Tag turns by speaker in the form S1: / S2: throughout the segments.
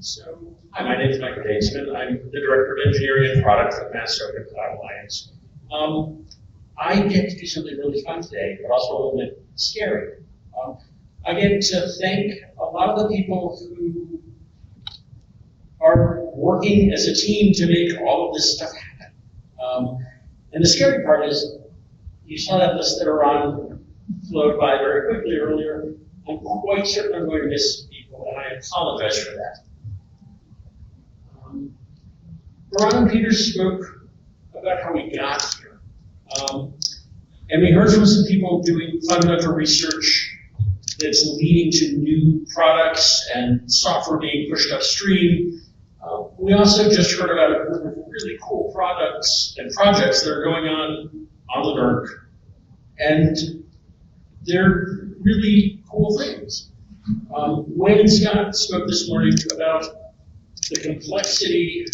S1: So, hi, my name is Michael Daitzman. I'm the Director of Engineering and Product at Mass Open Cloud Alliance. I get to do something really fun today, but also a little bit scary. I get to thank a lot of the people who are working as a team to make all of this stuff happen. And the scary part is, you saw that list that Ron flowed by very quickly earlier. I'm quite certain I'm going to miss people, and I apologize for that. Ron and Peter spoke about how we got here. And we heard from some people doing fundamental research that's leading to new products and software being pushed upstream. We also just heard about a group of really cool products and projects that are going on the NERC. And they're really cool things. Wayne and Scott spoke this morning about the complexity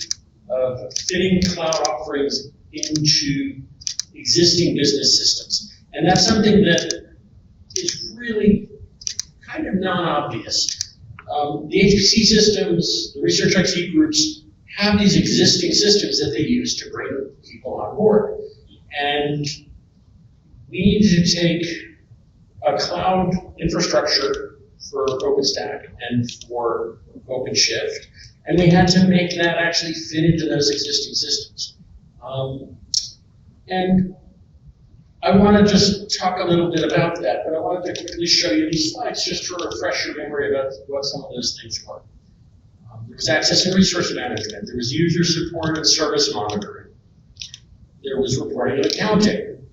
S1: of fitting cloud offerings into existing business systems. And that's something that is really kind of non-obvious. The HPC systems, the research IT groups, have these existing systems that they use to bring people on board. And we needed to take a cloud infrastructure for OpenStack and for OpenShift, and we had to make that actually fit into those existing systems. And I want to just talk a little bit about that, but I wanted to quickly show you these slides just to refresh your memory about what some of those things were. There was access and resource management. There was user support and service monitoring. There was reporting and accounting.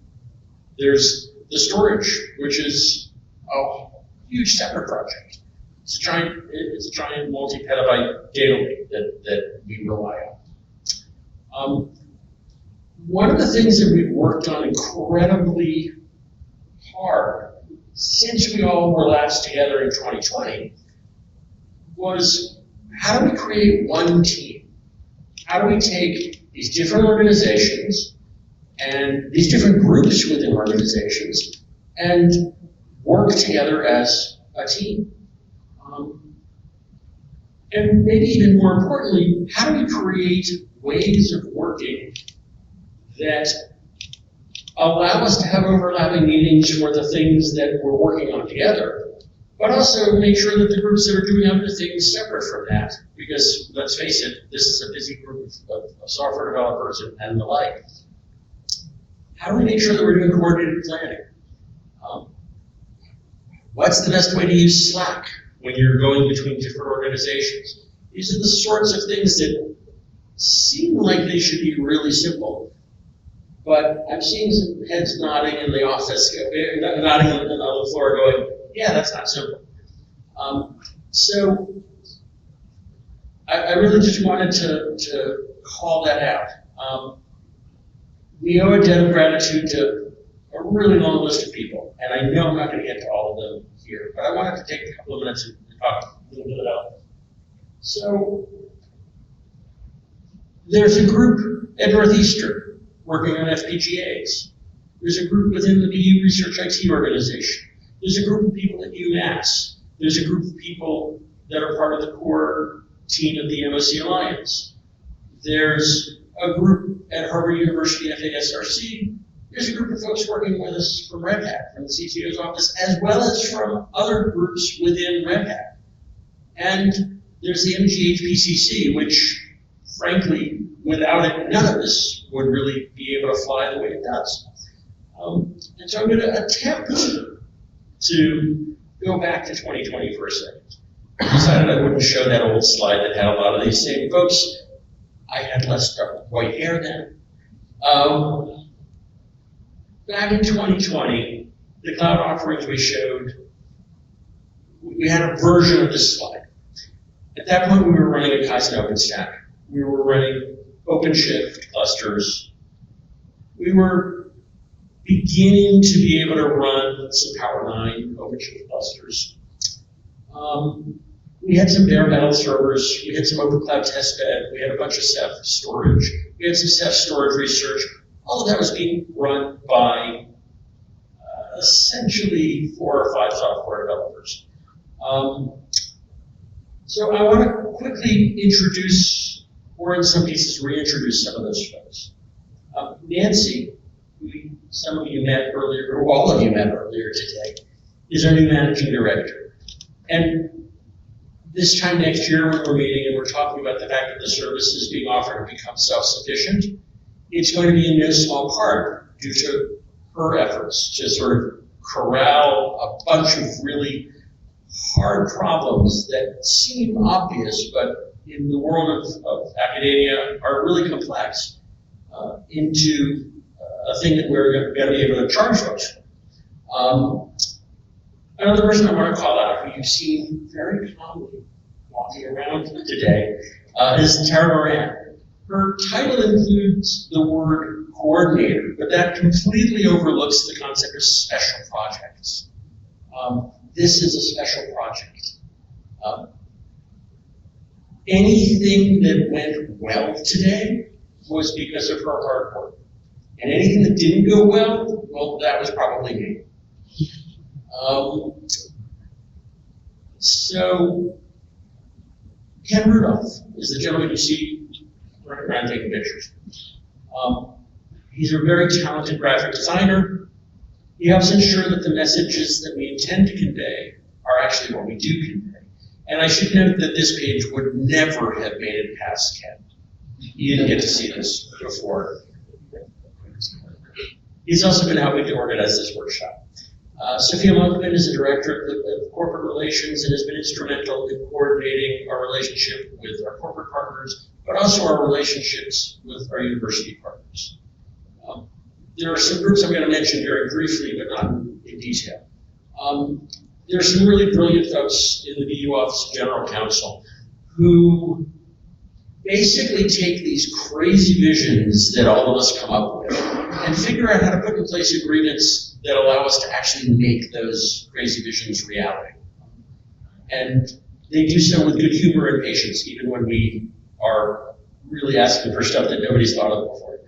S1: There's the storage, which is a huge separate project. It's a giant multi-petabyte data lake that we rely on. One of the things that we've worked on incredibly hard since we all were last together in 2020 was, how do we create one team? How do we take these different organizations and these different groups within organizations and work together as a team? And maybe even more importantly, how do we create ways of working that allow us to have overlapping meetings for the things that we're working on together, but also make sure that the groups that are doing other things separate from that, because let's face it, this is a busy group of software developers and the like. How do we make sure that we're doing coordinated planning? What's the best way to use Slack when you're going between different organizations? These are the sorts of things that seem like they should be really simple. But I'm seeing some heads nodding in the office, nodding on the floor going, yeah, that's not simple. So I really just wanted to call that out. We owe a debt of gratitude to a really long list of people, and I know I'm not going to get to all of them here, but I wanted to take a couple of minutes and talk a little bit about them. So there's a group at Northeastern working on FPGAs. There's a group within the BU Research IT organization. There's a group of people at UMass. There's a group of people that are part of the core team of the MOC Alliance. There's a group at Harvard University FASRC. There's a group of folks working with us from Red Hat, from the CTO's office, as well as from other groups within Red Hat. And there's the MGH-PCC, which, frankly, without it, none of this would really be able to fly the way it does. And so I'm going to attempt to go back to 2020 for a second. I decided I wouldn't show that old slide that had a lot of these same folks. I had less white hair then. Back in 2020, the cloud offerings we showed, we had a version of this slide. At that point, we were running a Kaizen OpenStack. We were running OpenShift clusters. We were beginning to be able to run some Power9 OpenShift clusters. We had some bare metal servers. We had some OpenCloud testbed. We had a bunch of Ceph storage. We had some Ceph storage research. All of that was being run by essentially 4 or 5 software developers. So I want to quickly introduce, or in some cases reintroduce some of those folks. Nancy, who some of you met earlier, or all of you met earlier today, is our new managing director. And this time next year when we're meeting and we're talking about the fact that the services being offered have become self-sufficient, it's going to be in no small part due to her efforts to sort of corral a bunch of really hard problems that seem obvious, but in the world of academia are really complex, into a thing that we're going to be able to charge folks for. Another person I want to call out, who you've seen very calmly walking around today, is Tara Moran. Her title includes the word coordinator, but that completely overlooks the concept of special projects. This is a special project. Anything that went well today was because of her hard work. And anything that didn't go well, that was probably me. So, Ken Rudolph is the gentleman you see running around taking pictures. He's a very talented graphic designer. He helps ensure that the messages that we intend to convey are actually what we do convey. And I should note that this page would never have made it past Ken. You didn't get to see this before. He's also been helping to organize this workshop. Sophia Monkman is the director of corporate relations and has been instrumental in coordinating our relationship with our corporate partners, but also our relationships with our university partners. There are some groups I'm going to mention very briefly, but not in detail. There are some really brilliant folks in the BU Office of General Counsel who basically take these crazy visions that all of us come up with and figure out how to put in place agreements that allow us to actually make those crazy visions reality. And they do so with good humor and patience, even when we are really asking for stuff that nobody's thought of before.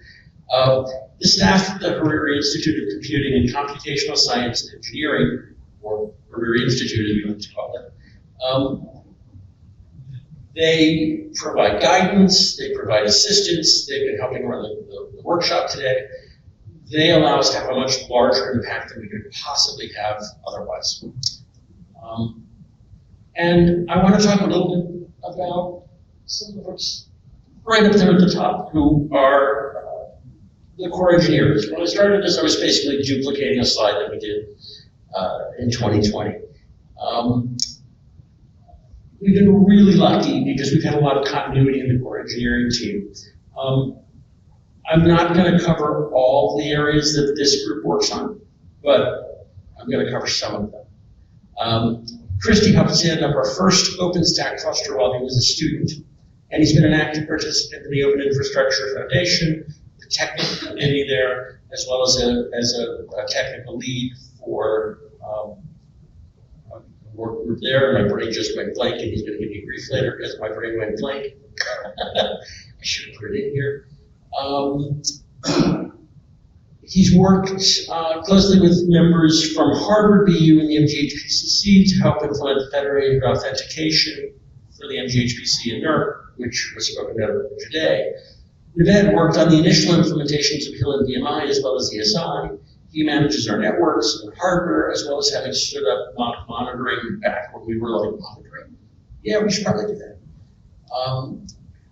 S1: The staff at the Hariri Institute of Computing and Computational Science and Engineering, or Hariri Institute as we like to call it, they provide guidance, they provide assistance, they've been helping run the workshop today. They allow us to have a much larger impact than we could possibly have otherwise. And I want to talk a little bit about some of the folks right up there at the top who are the core engineers. When I started this, I was basically duplicating a slide that we did in 2020. We've been really lucky because we've had a lot of continuity in the core engineering team. I'm not going to cover all the areas that this group works on, but I'm going to cover some of them. Christy helped stand up our first OpenStack cluster while he was a student, and he's been an active participant in the Open Infrastructure Foundation, the technical committee there, as well as a technical lead for work group there. My brain just went blank, and he's going to give me grief later because my brain went blank. I should have put it in here. He's worked closely with members from Harvard BU and the MGHPCC to help implement federated authentication for the MGHPC and NERC, which was spoken about today. Naved worked on the initial implementations of Hill and VMI as well as ESI. He manages our networks and hardware, as well as having stood up monitoring back when we were like monitoring. Yeah, we should probably do that.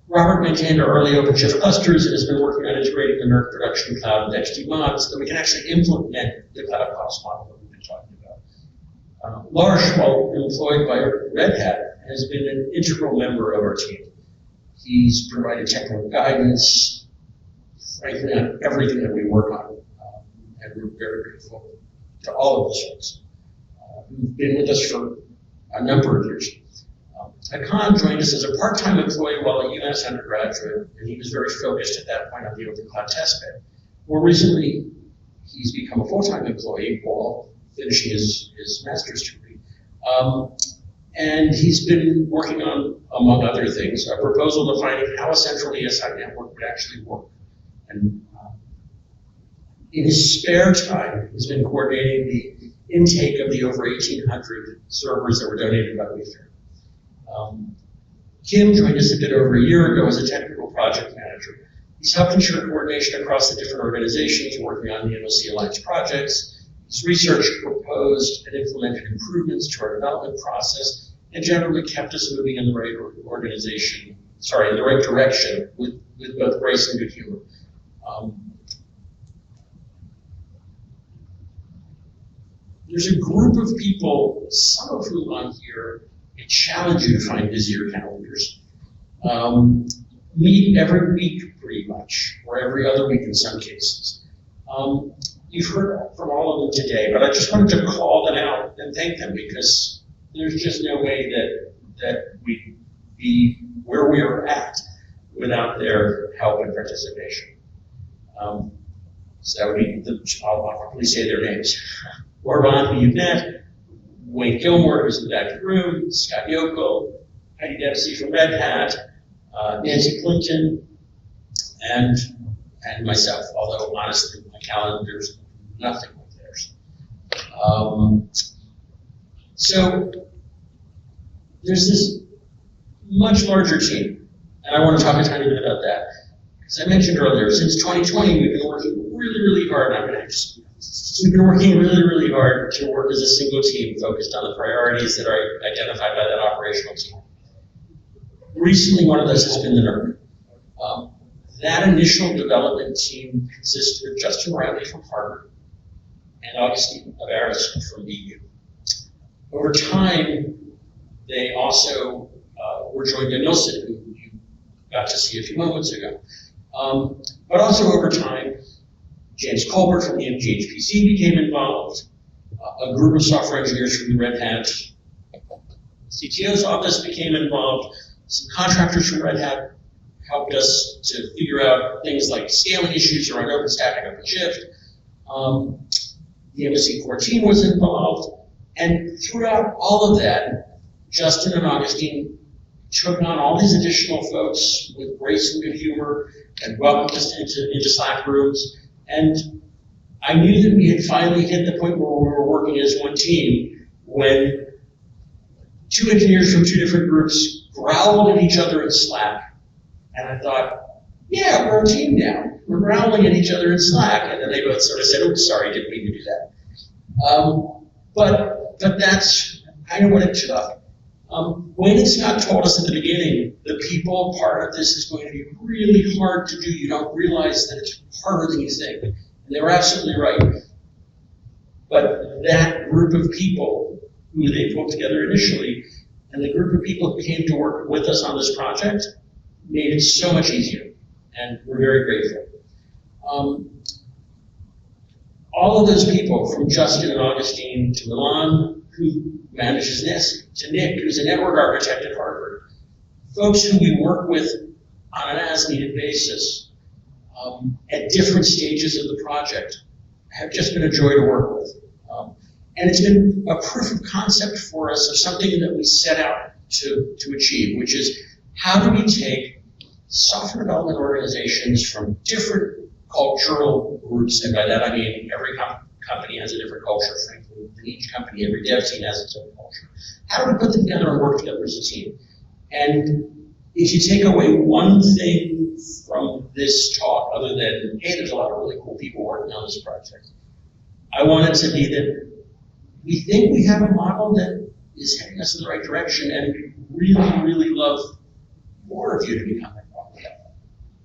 S1: Robert maintained our early OpenShift clusters and has been working on integrating the NERC production cloud with XG mods so that we can actually implement the cloud cost model that we've been talking about. Lars, while employed by Red Hat, has been an integral member of our team. He's provided technical guidance, frankly, on everything that we work on. And we're very grateful to all of those folks who've been with us for a number of years. Akan joined us as a part-time employee while a UMass undergraduate, and he was very focused at that point on the Open Cloud testbed. More recently, he's become a full-time employee while finishing his master's degree. And he's been working on, among other things, a proposal defining how a central ESI network would actually work. And in his spare time, he's been coordinating the intake of the over 1,800 servers that were donated by Wayfair. Kim joined us a bit over a year ago as a technical project manager. He's helped ensure coordination across the different organizations working on the NOC Alliance projects. He's researched, proposed, and implemented improvements to our development process, and generally kept us moving in the right in the right direction with both grace and good humor. There's a group of people, some of whom on here, I challenge you to find busier calendars. Meet every week pretty much, or every other week in some cases. You've heard from all of them today, but I just wanted to call them out and thank them because there's just no way that we'd be where we are at without their help and participation. So that would be, I'll quickly say their names. Orban, who you've met, Wayne Gilmore, who's in the back of the room, Scott Yokel, Heidi Dempsey from Red Hat, Nancy Clinton, and myself, although honestly, my calendar's nothing like theirs. So there's this much larger team, and I want to talk a tiny bit about that. As I mentioned earlier, since 2020, we've been working really hard. We've been working really hard to work as a single team focused on the priorities that are identified by that operational team. Recently, one of those has been the NERC. That initial development team consisted of Justin Riley from Harvard and Augustine Avaris from BU. Over time, they also were joined by Nilsson, who you got to see a few moments ago. But also over time, James Colbert from the MGHPC became involved. A group of software engineers from the Red Hat CTO's office became involved. Some contractors from Red Hat helped us to figure out things like scaling issues around OpenStack and OpenShift. The MSC core team was involved. And throughout all of that, Justin and Augustine took on all these additional folks with grace and good humor and welcomed us into Slack rooms. And I knew that we had finally hit the point where we were working as one team when two engineers from two different groups growled at each other in Slack. And I thought, yeah, we're a team now. We're growling at each other in Slack. And then they both sort of said, oops, sorry, didn't mean to do that. But that's kind of what it took. Wayne and Scott told us at the beginning, the people part of this is going to be really hard to do. You don't realize that it's harder than you think. And they were absolutely right. But that group of people who they pulled together initially, and the group of people who came to work with us on this project, made it so much easier. And we're very grateful. All of those people, from Justin and Augustine to Milan, who manages NIST, to Nick, who's a network architect at Harvard, folks who we work with on an as-needed basis at different stages of the project, have just been a joy to work with. And it's been a proof of concept for us of something that we set out to achieve, which is how do we take software development organizations from different cultural groups, and by that I mean every company has a different culture, frankly. In each company, every dev team has its own culture. How do we put them together and work together as a team? And if you take away one thing from this talk, other than, hey, there's a lot of really cool people working on this project, I want it to be that we think we have a model that is heading us in the right direction, and we really love more of you to become it.